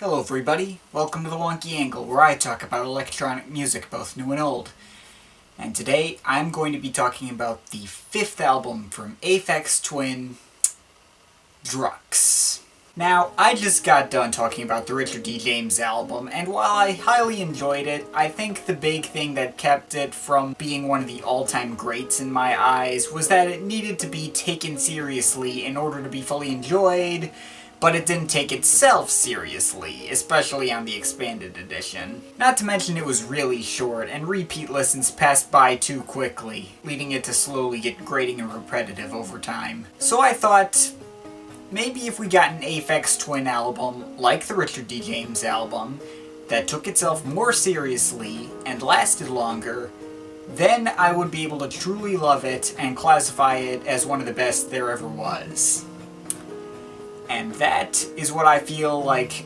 Hello everybody, welcome to the Wonky Angle, where I talk about electronic music, both new and old. And today, I'm going to be talking about the fifth album from Aphex twin, Drukqs. Now, I just got done talking about the Richard D. James album, and while I highly enjoyed it, I think the big thing that kept it from being one of the all-time greats in my eyes was that it needed to be taken seriously in order to be fully enjoyed, but it didn't take itself seriously, especially on the expanded edition. Not to mention it was really short, and repeat listens passed by too quickly, leading it to slowly get grating and repetitive over time. So I thought, maybe if we got an Aphex twin album, like the Richard D. James album, that took itself more seriously and lasted longer, then I would be able to truly love it and classify it as one of the best there ever was. And that is what I feel like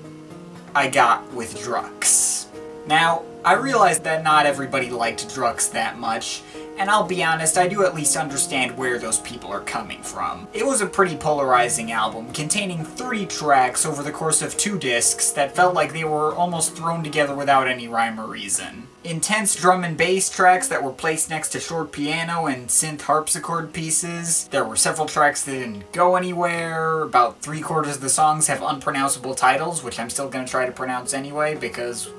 I got with Drukqs. Now, I realize that not everybody liked Drukqs that much, and I'll be honest, I do at least understand where those people are coming from. It was a pretty polarizing album, containing 30 tracks over the course of 2 discs that felt like they were almost thrown together without any rhyme or reason. Intense drum and bass tracks that were placed next to short piano and synth harpsichord pieces. There were several tracks that didn't go anywhere. About 3/4 of the songs have unpronounceable titles, which I'm still gonna try to pronounce anyway, because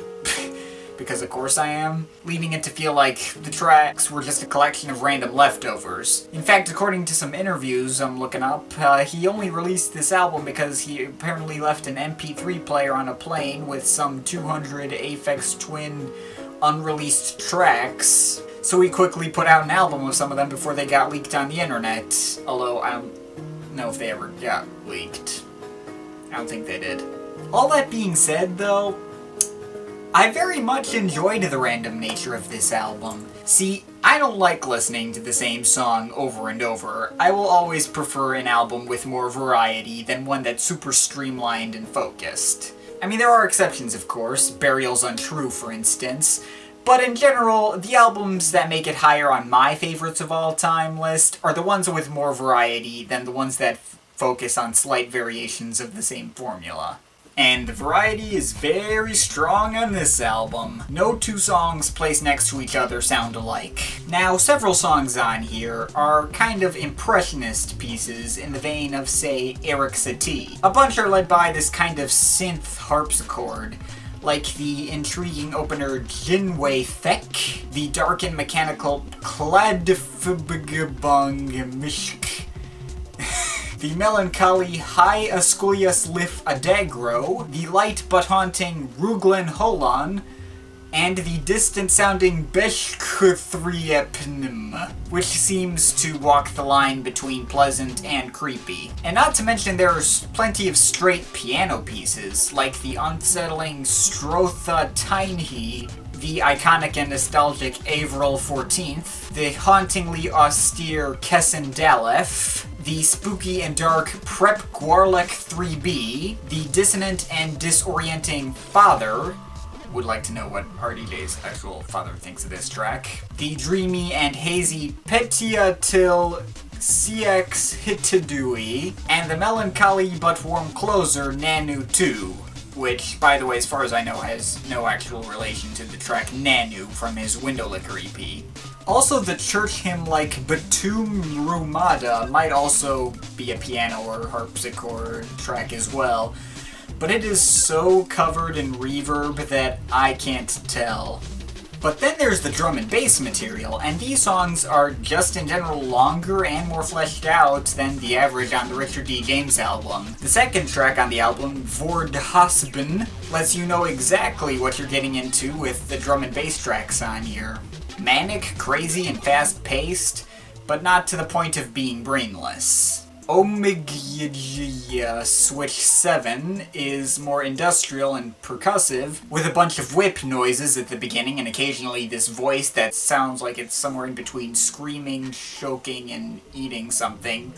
of course I am, leaving it to feel like the tracks were just a collection of random leftovers. In fact, according to some interviews I'm looking up, he only released this album because he apparently left an MP3 player on a plane with some 200 Aphex twin unreleased tracks, so he quickly put out an album of some of them before they got leaked on the internet, although I don't know if they ever got leaked. I don't think they did. All that being said, though, I very much enjoyed the random nature of this album. See, I don't like listening to the same song over and over. I will always prefer an album with more variety than one that's super streamlined and focused. I mean, there are exceptions, of course, Burial's Untrue, for instance, but in general, the albums that make it higher on my favorites of all time list are the ones with more variety than the ones that focus on slight variations of the same formula. And the variety is very strong on this album. No 2 songs placed next to each other sound alike. Now, several songs on here are kind of impressionist pieces in the vein of, say, Eric Satie. A bunch are led by this kind of synth harpsichord, like the intriguing opener Jynweythek, the dark and mechanical Mishk, the melancholy high Scullyas lift a Dhagrow, the light but haunting Ruglan Holan, and the distant-sounding Beshkthriepnim, which seems to walk the line between pleasant and creepy. And not to mention there's plenty of straight piano pieces, like the unsettling Strotha Tynhe, the iconic and nostalgic Avril 14th, the hauntingly austere Kessin Dalef, the spooky and dark Prep Gwarlek 3B, the dissonant and disorienting Father. Would like to know what Htdui's actual father thinks of this track. The dreamy and hazy Petiatil CX Htdui, and the melancholy but warm closer Nanu 2. Which, by the way, as far as I know, has no actual relation to the track Nanu from his Windowlicker EP. Also, the church hymn like Btoum-Roumada might also be a piano or harpsichord track as well, but it is so covered in reverb that I can't tell. But then there's the drum and bass material, and these songs are just in general longer and more fleshed out than the average on the Richard D. James album. The second track on the album, Vordhasben, lets you know exactly what you're getting into with the drum and bass tracks on here. Manic, crazy, and fast-paced, but not to the point of being brainless. Omega Switch 7 is more industrial and percussive, with a bunch of whip noises at the beginning and occasionally this voice that sounds like it's somewhere in between screaming, choking, and eating something.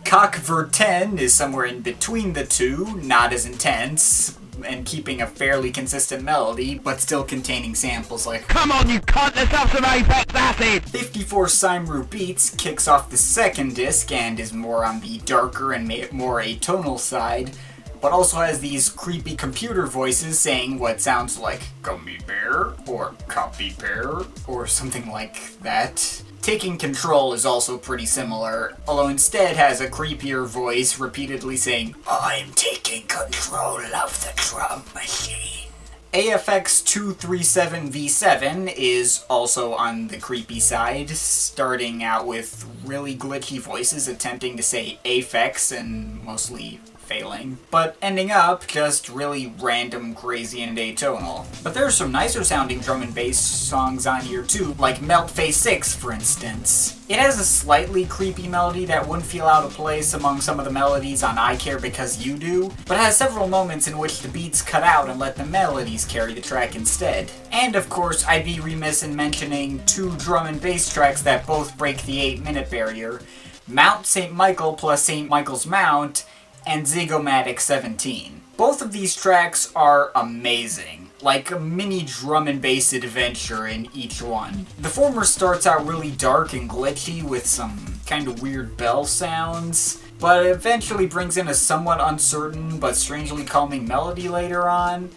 Cockver 10 is somewhere in between the two, not as intense, and keeping a fairly consistent melody, but still containing samples like "Come on, you cunt, let's have some Aphex acid!" 54 Simru Beats kicks off the second disc and is more on the darker and more atonal side, but also has these creepy computer voices saying what sounds like gummy bear or copy bear or something like that. Taking Control is also pretty similar, although instead has a creepier voice repeatedly saying, "I'm taking control of the drum machine." Aphex 237v7 is also on the creepy side, starting out with really glitchy voices attempting to say Aphex and mostly failing, but ending up just really random, crazy, and atonal. But there's some nicer sounding drum and bass songs on here too, like Meltphace 6 for instance. It has a slightly creepy melody that wouldn't feel out of place among some of the melodies on I Care Because You Do, but has several moments in which the beats cut out and let the melodies carry the track instead. And of course, I'd be remiss in mentioning two drum and bass tracks that both break the 8-minute barrier, Mount St. Michael plus St. Michael's Mount, and Ziggomatic 17. Both of these tracks are amazing, like a mini drum and bass adventure in each one. The former starts out really dark and glitchy with some kind of weird bell sounds, but it eventually brings in a somewhat uncertain but strangely calming melody later on.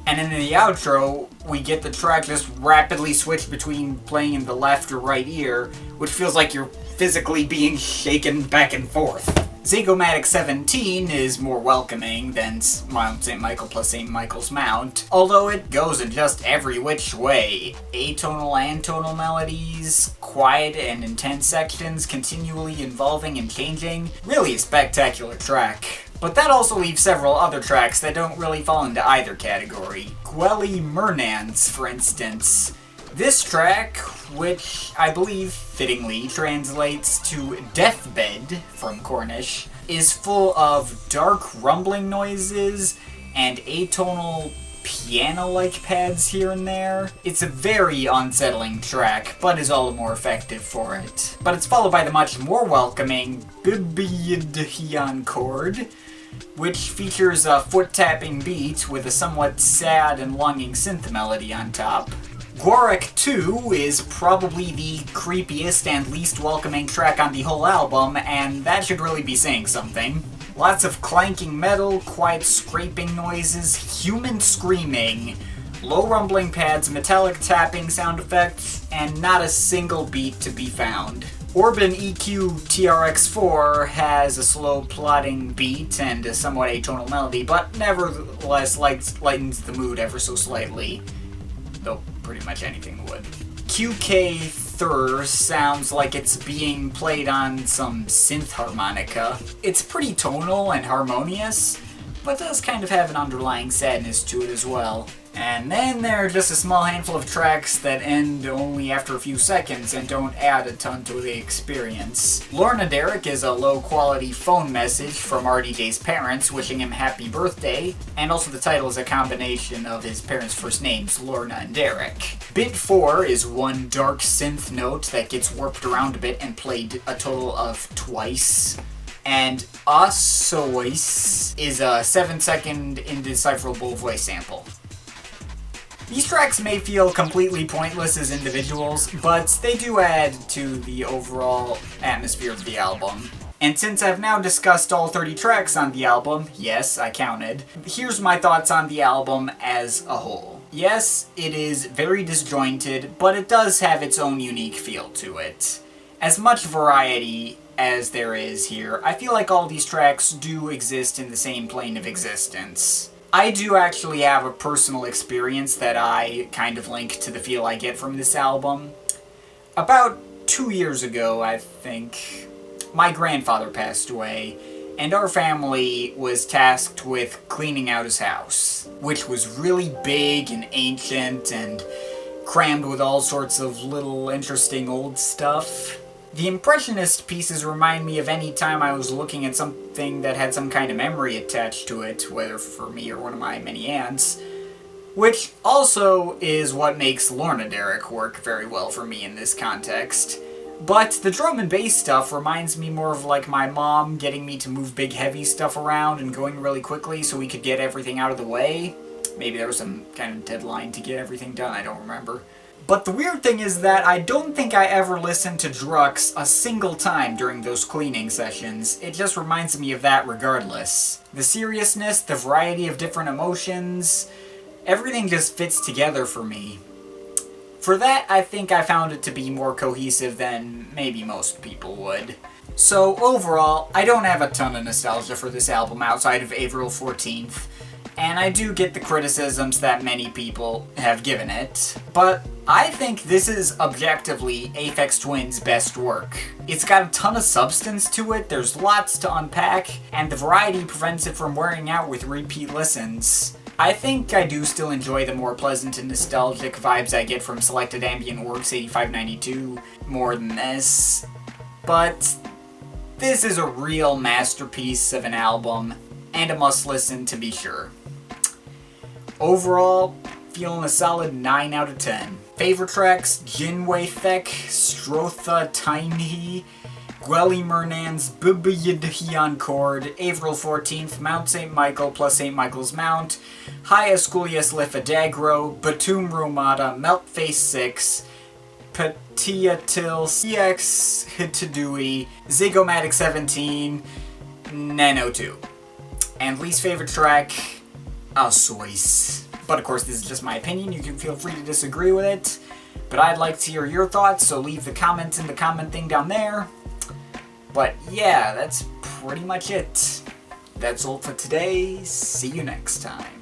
And in the outro, we get the track just rapidly switch between playing in the left or right ear, which feels like you're physically being shaken back and forth. Ziggomatic 17 is more welcoming than Mount St. Michael plus St. Michael's Mount, although it goes in just every which way. Atonal and tonal melodies, quiet and intense sections continually evolving and changing. Really a spectacular track. But that also leaves several other tracks that don't really fall into either category. Gwely Mernans, for instance. This track, which I believe fittingly translates to deathbed from Cornish, is full of dark rumbling noises and atonal piano-like pads here and there. It's a very unsettling track, but is all the more effective for it. But it's followed by the much more welcoming Bbydhyonchord, which features a foot-tapping beat with a somewhat sad and longing synth melody on top. Gwely 2 is probably the creepiest and least welcoming track on the whole album, and that should really be saying something. Lots of clanking metal, quiet scraping noises, human screaming, low rumbling pads, metallic tapping sound effects, and not a single beat to be found. Orban EQ TRX4 has a slow plodding beat and a somewhat atonal melody, but nevertheless lightens the mood ever so slightly. Though pretty much anything would. QK Thur sounds like it's being played on some synth harmonica. It's pretty tonal and harmonious, but does kind of have an underlying sadness to it as well. And then there are just a small handful of tracks that end only after a few seconds and don't add a ton to the experience. Lorna Derek is a low-quality phone message from RDJ's parents wishing him happy birthday, and also the title is a combination of his parents' first names, Lorna and Derek. Bit 4 is one dark synth note that gets warped around a bit and played a total of twice. And Osois is a 7-second indecipherable voice sample. These tracks may feel completely pointless as individuals, but they do add to the overall atmosphere of the album. And since I've now discussed all 30 tracks on the album, yes, I counted, here's my thoughts on the album as a whole. Yes, it is very disjointed, but it does have its own unique feel to it. As much variety as there is here, I feel like all these tracks do exist in the same plane of existence. I do actually have a personal experience that I kind of link to the feel I get from this album. About 2 years ago, I think, my grandfather passed away, and our family was tasked with cleaning out his house, which was really big and ancient and crammed with all sorts of little interesting old stuff. The Impressionist pieces remind me of any time I was looking at something that had some kind of memory attached to it, whether for me or one of my many aunts, which also is what makes Lorna Derek work very well for me in this context. But the drum and bass stuff reminds me more of like my mom getting me to move big heavy stuff around and going really quickly so we could get everything out of the way. Maybe there was some kind of deadline to get everything done, I don't remember. But the weird thing is that I don't think I ever listened to Drukqs a single time during those cleaning sessions. It just reminds me of that regardless. The seriousness, the variety of different emotions, everything just fits together for me. For that, I think I found it to be more cohesive than maybe most people would. So overall, I don't have a ton of nostalgia for this album outside of Avril 14th, and I do get the criticisms that many people have given it, but I think this is objectively Aphex Twin's best work. It's got a ton of substance to it, there's lots to unpack, and the variety prevents it from wearing out with repeat listens. I think I do still enjoy the more pleasant and nostalgic vibes I get from selected ambient works 8592 more than this, but this is a real masterpiece of an album, and a must-listen to be sure. Overall, feeling a solid 9 out of 10. Favorite tracks: Jynweythek, Strotha, Tynhe, Gwely, Mernans, Bbydhyonchord, Avril 14th, Mount St. Michael plus St. Michael's Mount, Scullyas Lifa Dhagrow, Btoum-Roumada, Meltphace 6, Petiatil, CX, Htdui, Ziggomatic 17, Nano 2. And least favorite track, Sois. But of course, this is just my opinion, you can feel free to disagree with it. But I'd like to hear your thoughts, so leave the comments in the comment thing down there. But yeah, that's pretty much it. That's all for today. See you next time.